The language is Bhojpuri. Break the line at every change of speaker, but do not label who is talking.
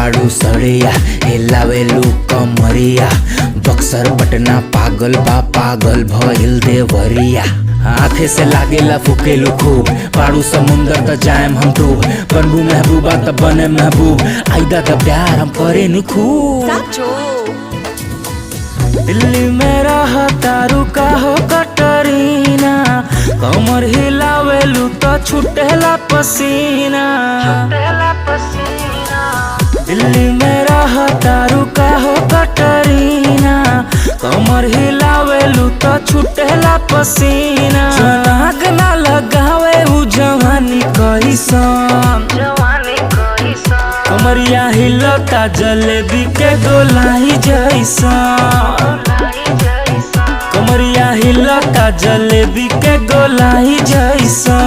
बाड़ू सड़िया हिलावेलू कमरिया बक्सर पटना पागल बा पागल भइल देवरिया आँखे से लागेला फुकेलू खूब बाड़ू समुंदर त जाएम हम डूब बनबू महबूबा त बने महबूब आइदा त प्यार हम करे नु खूब दिल्ली में रहा तारू का हो कटरीना कमर हिलावेलू तो छुटेला पसीना दिल्ली में रहा तारू का हो कटरीना कमर हिलावेलू तो छुटेला पसीना नाक ना लगावे उ जवानी कैसन कमरिया हिलता जलेबी के गोलाई जैसा कमरिया हिलता जलेबी के गोलाई जैसा।